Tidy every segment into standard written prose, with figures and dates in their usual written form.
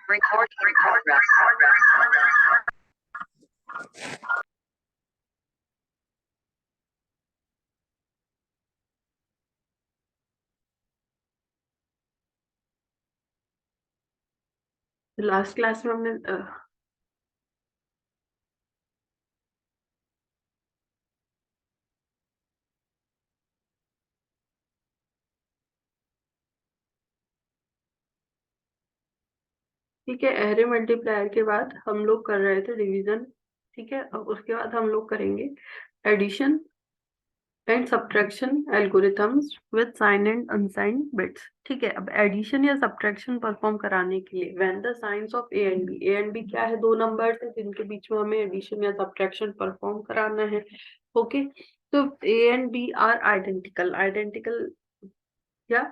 Recording in progress. Last class में हमने ठीक है, एरे मल्टीप्लायर के बाद हम लोग कर रहे थे डिवीजन। ठीक है, अब उसके बाद हम लोग करेंगे addition and subtraction algorithms with sign and unsign bits. ठीक है, अब एडिशन या सब्ट्रैक्शन परफॉर्म कराने के लिए when the signs of A and B क्या है, दो नंबर्स है जिनके बीच में हमें एडिशन या सब्ट्रैक्शन परफॉर्म कराना है। ओके, तो A and B are identical identical या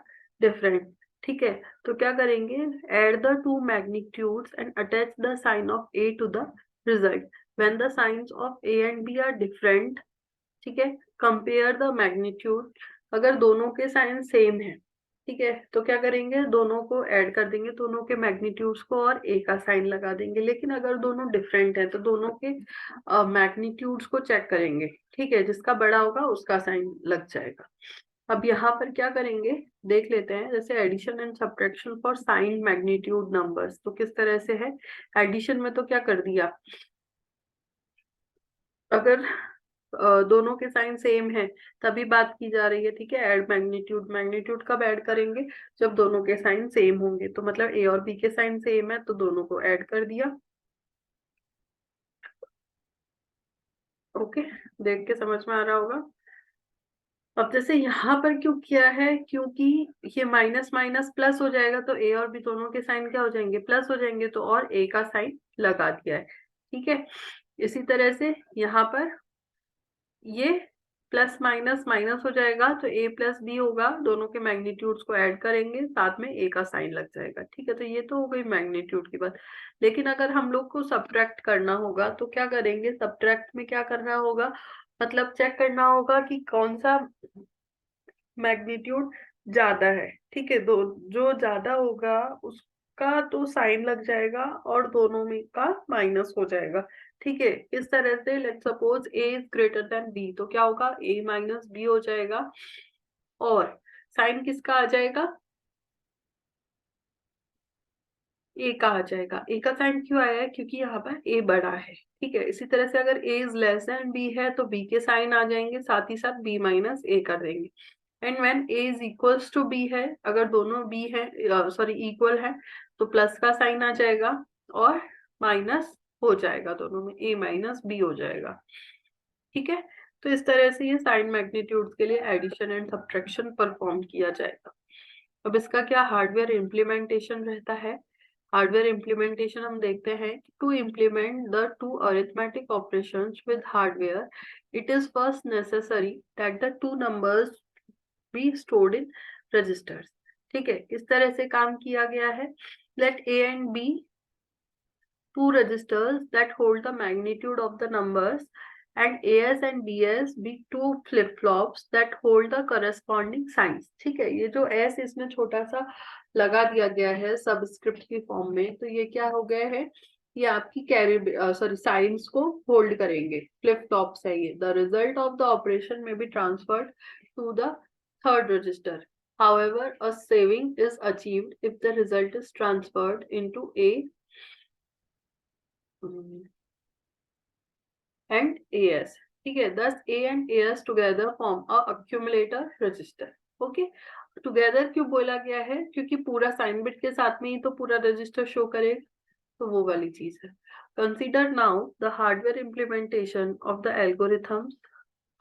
डिफरेंट। ठीक है, तो क्या करेंगे, add the two magnitudes and attach the sign of A to the result when the signs of A and B are different. ठीक है, कंपेयर द मैग्नीट्यूड, अगर दोनों के साइन सेम है, ठीक है, तो क्या करेंगे, दोनों को ऐड कर देंगे, दोनों के मैग्नीट्यूड्स को और ए का साइन लगा देंगे। लेकिन अगर दोनों डिफरेंट है तो दोनों के मैग्नीट्यूड्स को चेक करेंगे। ठीक है, जिसका बड़ा होगा उसका साइन लग जाएगा। अब यहाँ पर क्या करेंगे, देख लेते हैं। जैसे addition and subtraction for sign magnitude numbers, तो किस तरह से है। एडिशन में तो क्या कर दिया, अगर दोनों के साइन सेम है तभी बात की जा रही है। ठीक है, ऐड मैग्नीट्यूड, मैग्नीट्यूड कब ऐड करेंगे, जब दोनों के साइन सेम होंगे। तो मतलब ए और बी के साइन सेम है तो दोनों को ऐड कर दिया। ओके, देख के समझ में आ रहा होगा। अब जैसे यहाँ पर क्यों किया है, क्योंकि ये माइनस माइनस प्लस हो जाएगा तो ए और बी दोनों के साइन क्या हो जाएंगे, प्लस हो जाएंगे, तो और ए का साइन लगा दिया है। ठीक है, इसी तरह से यहाँ पर ये प्लस माइनस माइनस हो जाएगा तो ए प्लस बी होगा, दोनों के मैग्नीट्यूड्स को ऐड करेंगे, साथ में ए का साइन लग जाएगा। ठीक है, तो ये तो हो गई मैग्नीट्यूड की बात। लेकिन अगर हम लोग को सब्ट्रैक्ट करना होगा तो क्या करेंगे, सब्ट्रैक्ट में क्या करना होगा, मतलब चेक करना होगा कि कौन सा मैग्नीट्यूड ज्यादा है। ठीक है, दो जो ज्यादा होगा उसका तो साइन लग जाएगा और दोनों में का माइनस हो जाएगा। ठीक है, इस तरह से let suppose A is greater than B, तो क्या होगा, ए माइनस बी हो जाएगा और साइन किसका आ जाएगा, ए का आ जाएगा। ए का साइन क्यों आया है, क्योंकि यहाँ पर ए बड़ा है। ठीक है, इसी तरह से अगर A is less than B है तो बी के साइन आ जाएंगे, साथ ही साथ बी माइनस ए कर देंगे। And when A is equals to B है, अगर दोनों बी है, सॉरी इक्वल है, तो प्लस का साइन आ जाएगा और माइनस हो जाएगा, दोनों में ए माइनस बी हो जाएगा। ठीक है, तो इस तरह से ये साइन मैग्नीट्यूड के लिए एडिशन एंड सब्ट्रैक्शन परफॉर्म किया जाएगा। अब इसका क्या हार्डवेयर इम्प्लीमेंटेशन रहता है। हार्डवेयर इम्प्लीमेंटेशन हम देखते हैं, to implement the two arithmetic operations with hardware it is first necessary that the two numbers be stored in registers. ठीक है, इस तरह से काम किया गया है। लेट A and B two registers that hold the magnitude of the numbers and as and bs be two flip flops that hold the corresponding signs। ठीक है, ये जो s इसमें छोटा सा लगा दिया गया है सबस्क्रिप्ट की फॉर्म में, तो ये क्या हो गया है, ये आपकी कैरी सॉरी साइंस को होल्ड करेंगे। फ्लिप फ्लॉप्स है ये। The result of the operation में be transferred to the third register. However, a saving is achieved if the result is transferred into a and AS। ठीक है, thus A and AS together form a accumulator register। Okay, together क्यों बोला गया है, क्योंकि पूरा sign bit के साथ में ही तो पूरा रजिस्टर शो करे, तो वो वाली चीज है। Consider now the hardware implementation of the algorithms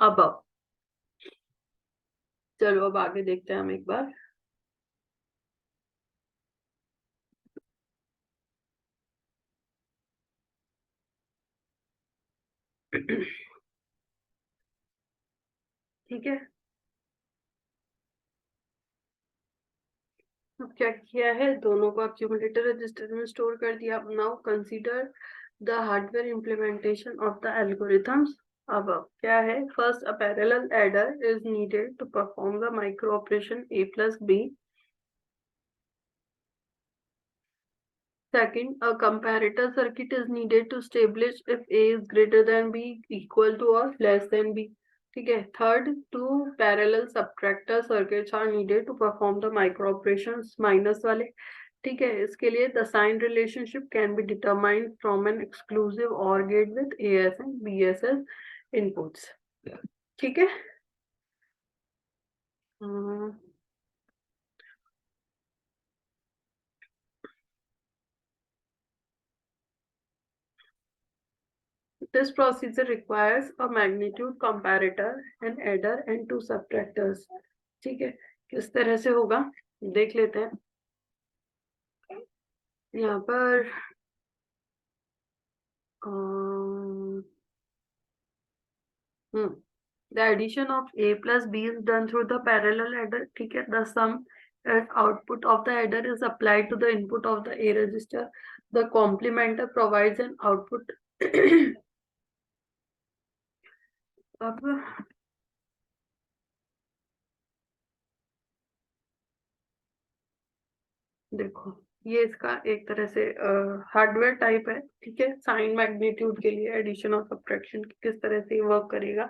above. चलो अब आगे देखते हैं हम एक बार। ठीक है, अब क्या किया है, दोनों को एक्यूमुलेटर रजिस्टर में स्टोर कर दिया। Now consider the hardware implementation of the algorithms. अब क्या है, first a parallel adder is needed to perform the micro operation a plus B Second, a comparator circuit is needed to establish if A is greater than B, equal to or less than B. ठीक है. Third, two parallel subtractor circuits are needed to perform the micro operations minus वाले. ठीक है. इसके लिए the sign relationship can be determined from an exclusive OR gate with AS and BS as inputs. ठीक है. This procedure requires a magnitude comparator, an adder and two subtractors. ठीक है. किस तरह से होगा देख लेते हैं. यहाँ पर the addition of A plus B is done through the parallel adder. ठीक है. The sum at output of the adder is applied to the input of the A register. The complementer provides an output. अब देखो, ये इसका एक तरह से hardware type है. ठीक है. साइन मैग्नीट्यूड के लिए एडिशन और सब्ट्रैक्शन किस तरह से वर्क करेगा.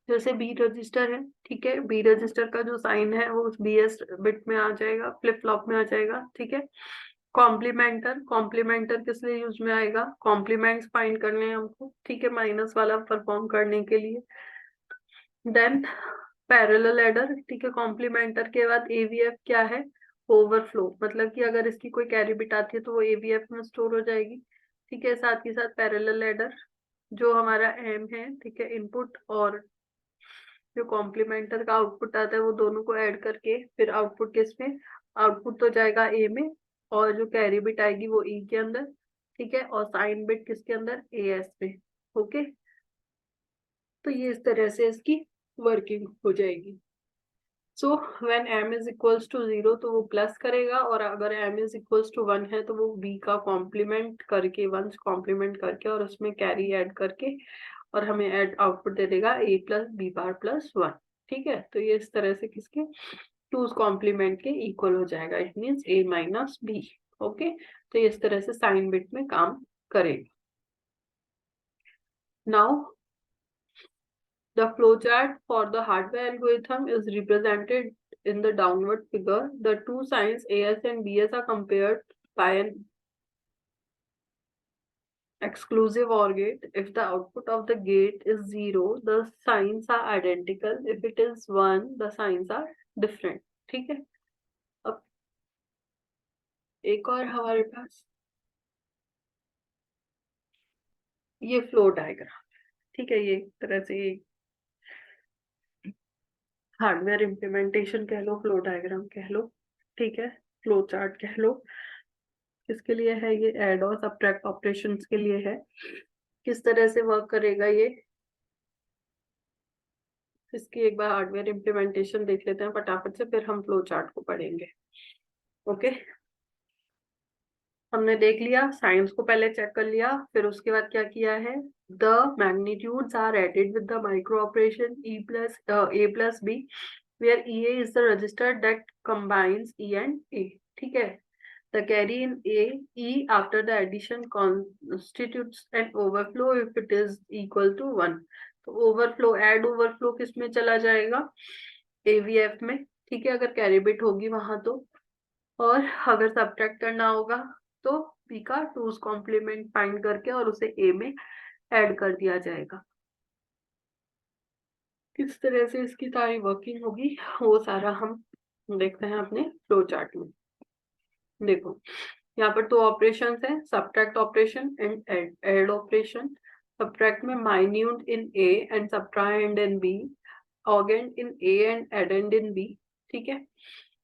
जैसे बी रजिस्टर है. ठीक है. बी रजिस्टर का जो साइन है वो उस बीएस बिट में आ जाएगा, फ्लिप फ्लॉप में आ जाएगा. ठीक है. कॉम्प्लीमेंटर किस लिए यूज में आएगा. कॉम्प्लीमेंट्स फाइंड करने हैं हमको. ठीक है. माइनस वाला परफॉर्म करने के लिए. Then parallel adder. ठीक है. कॉम्प्लीमेंटर के बाद एवीएफ क्या है. ओवरफ्लो. मतलब कि अगर इसकी कोई कैरी बिट आती है तो वो एवीएफ में स्टोर हो जाएगी. ठीक है. साथ ही साथ पैरेलल एडर जो हमारा एम है. ठीक है. इनपुट और जो कॉम्प्लीमेंटर का आउटपुट आता है वो दोनों को ऐड करके फिर आउटपुट किस में. आउटपुट तो जाएगा ए में और जो कैरी बिट आएगी वो ई के अंदर. ठीक है. और साइन बिट किसके अंदर. ए एस में. ओके. तो ये इस तरह से इसकी वर्किंग हो जाएगी. So when m is equals to 0 तो वो प्लस करेगा, और अगर m इज इक्वल्स टू 1 है तो वो b का कॉम्प्लीमेंट करके, वंस कॉम्प्लीमेंट करके और उसमें कैरी ऐड करके और हमें ऐड आउटपुट दे देगा a plus B bar plus 1. ठीक है. तो ये इस तरह से किसके टूज कॉम्प्लीमेंट के इक्वल हो जाएगा. It means a minus B. ओके. तो ये इस तरह से साइन बिट में काम करेगा. Now the flowchart for the hardware algorithm is represented in the downward figure. The two signs AS and BS are compared by an exclusive OR gate. If the output of the gate is 0, the signs are identical. If it is 1, the signs are different. ठीक है. अब एक और हमारे पास ये flow diagram. ठीक है. ये एक तरह से हार्डवेयर इम्प्लीमेंटेशन कह लो, फ्लो डायग्राम कह लो. ठीक है. फ्लो चार्ट कह लो. किसके लिए है ये. ऐड और सब्ट्रैक्ट ऑपरेशंस के लिए है. किस तरह से वर्क करेगा ये, इसकी एक बार हार्डवेयर इम्प्लीमेंटेशन देख लेते हैं फटाफट से, फिर हम फ्लो चार्ट को पढ़ेंगे. ओके. हमने देख लिया, साइंस को पहले चेक कर लिया, फिर उसके बाद क्या किया है. The magnitudes are added with the micro operation A plus B, where E is the register that combines E and A. ठीक है. The carry in A, E after the addition constitutes an overflow if it is equal to 1. तो overflow, add overflow किस में चला जाएगा. AVF में. ठीक है. अगर कैरी बिट होगी वहां तो. और अगर सब्ट्रैक्ट करना होगा तो B का टूज कॉम्प्लीमेंट फाइंड करके और उसे A में ऐड कर दिया जाएगा. किस तरह से इसकी सारी वर्किंग होगी वो सारा हम देखते हैं अपने फ्लो चार्ट में. देखो, यहाँ पर दो ऑपरेशन है, subtract operation and add operation. Subtract में minuend in A and subtrahend in B, augend in A and addend in B. ठीक है.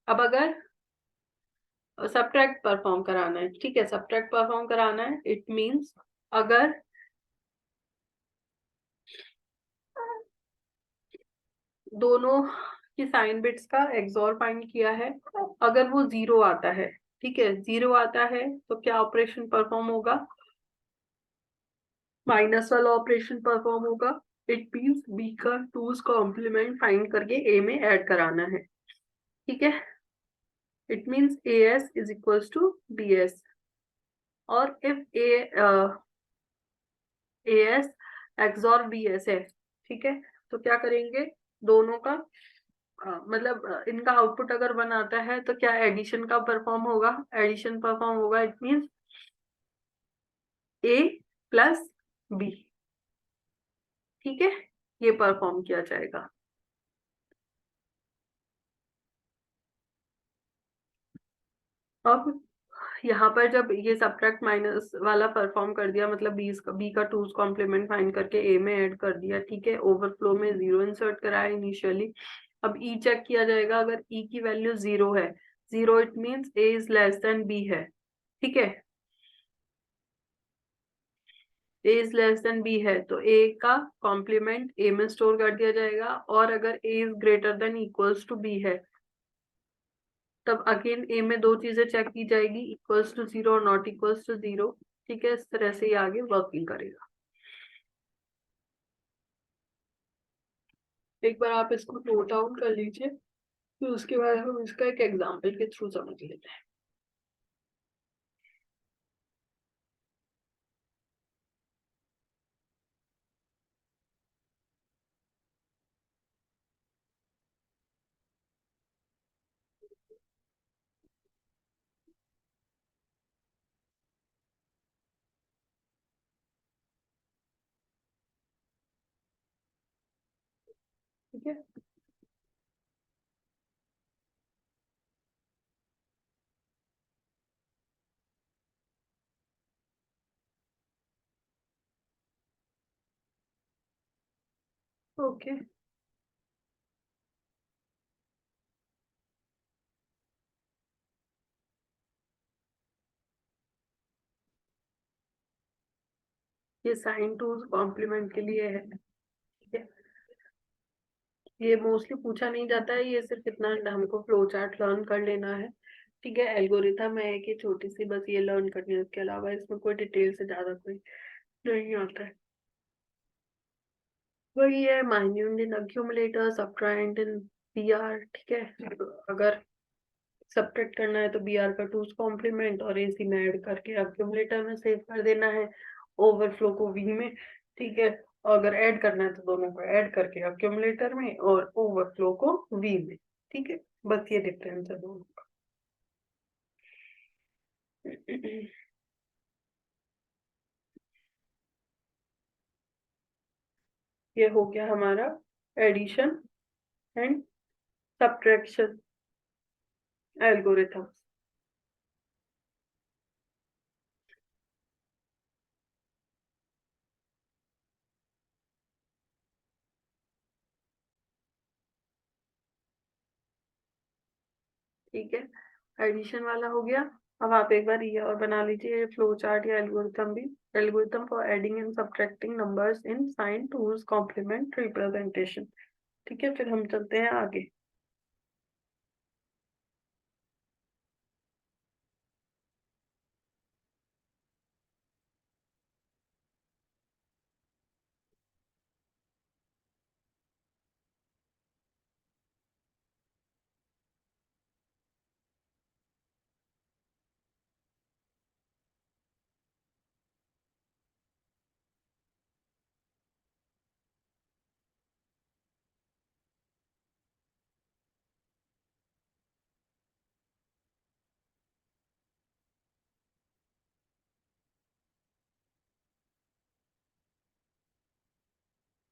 अब अगर सब्ट्रैक्ट परफॉर्म कराना है. ठीक है. सब्ट्रैक्ट परफॉर्म कराना है. इट मींस अगर दोनों की साइन बिट्स का एक्सओर फाइंड किया है, अगर वो 0 आता है. ठीक है. 0 आता है तो क्या ऑपरेशन परफॉर्म होगा. माइनस वाला ऑपरेशन परफॉर्म होगा. इट मींस बी का टूज कॉम्प्लीमेंट फाइंड करके ए में ऐड कराना है. ठीक है. It means AS is equals to BS। और इफ AS XOR BS है, ठीक है, तो क्या करेंगे, दोनों का मतलब इनका आउटपुट अगर 1 आता है तो क्या एडिशन का परफॉर्म होगा, एडिशन परफॉर्म होगा। It means A plus B, ठीक है, ये परफॉर्म किया जाएगा। अब यहाँ पर जब ये सब्ट्रैक्ट माइनस वाला परफॉर्म कर दिया, मतलब बी का टूज कॉम्प्लीमेंट फाइंड करके ए में ऐड कर दिया, ठीक है, ओवरफ्लो में 0 इंसर्ट कराया इनिशियली। अब ई चेक किया जाएगा, अगर ई की वैल्यू 0 है, 0 it means A is less than B है, ठीक है, A is less than B है तो ए का कॉम्प्लीमेंट ए में स्टोर कर दिया जाएगा। और अगर A is greater than equals to B है, तब अगेन ए में दो चीजें चेक की जाएगी, इक्वल्स टू 0 और नॉट इक्वल्स टू 0, ठीक है, इस तरह से ये आगे वर्किंग करेगा। एक बार आप इसको नोट डाउन कर लीजिए, फिर उसके बाद हम इसका एक एग्जाम्पल के थ्रू समझ लेते हैं। ठीक है, ओके, ये साइन टूज कॉम्प्लीमेंट के लिए है, ठीक है, ये मोस्टली पूछा नहीं जाता है, ये सिर्फ इतना हमको फ्लो चार्ट लर्न कर लेना है, ठीक है, एल्गोरिथम है कि छोटी सी बस ये लर्न करनी है, उसके अलावा इसमें कोई डिटेल से ज्यादा कोई नहीं आता है। वही है, माइन्यूट इन अक्यूमुलेटर, सबट्राइएंट इन BR, ठीक है, तो अगर सब्ट्रैक्ट करना है तो BR का टूज कॉम्प्लीमेंट और AC में ऐड करके अक्यूमुलेटर में सेव कर देना है, ओवरफ्लो को V में, ठीक है, अगर ऐड करना है तो दोनों को ऐड करके अक्यूमुलेटर में और ओवरफ्लो को V में, ठीक है, बस ये डिफरेंस है दोनों का। ये हो गया हमारा एडिशन एंड सब्ट्रैक्शन एल्गोरिथम। ठीक है, एडिशन वाला हो गया। अब आप एक बार ये और बना लीजिए फ्लो चार्ट या एल्गोरिथम भी, algorithm for adding and subtracting numbers in sign two's complement representation, ठीक है, फिर हम चलते हैं आगे।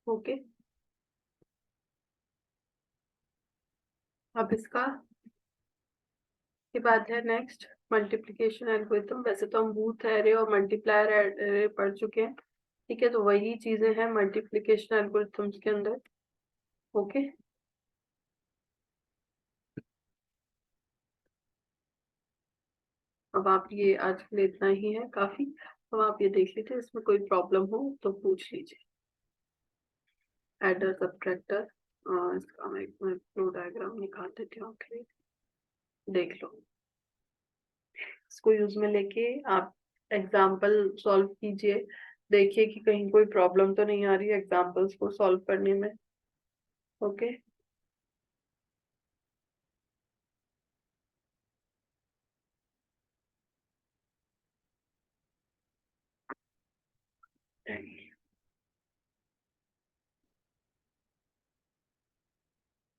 ओके, अब इसका के बाद है नेक्स्ट मल्टीप्लिकेशन एल्गोरिथम। वैसे तो हम बूथ एरे और मल्टीप्लायर एरे पढ़ चुके हैं, ठीक है, तो वही चीजें हैं मल्टीप्लिकेशन एल्गोरिथम्स के अंदर। ओके, अब आप ये आज के लिए इतना ही है काफी। अब आप ये देख लीजिए, इसमें कोई प्रॉब्लम हो तो पूछ लीजिए। एडर सब्ट्रैक्टर, इसका मैं एक फ्लो डायग्राम निकाल देती हूँ आपके लिए, देख लो। इसको यूज में लेके आप एग्जाम्पल सॉल्व कीजिए, देखिए कि कहीं कोई प्रॉब्लम तो नहीं आ रही है एग्जाम्पल्स को सॉल्व करने में। ओके।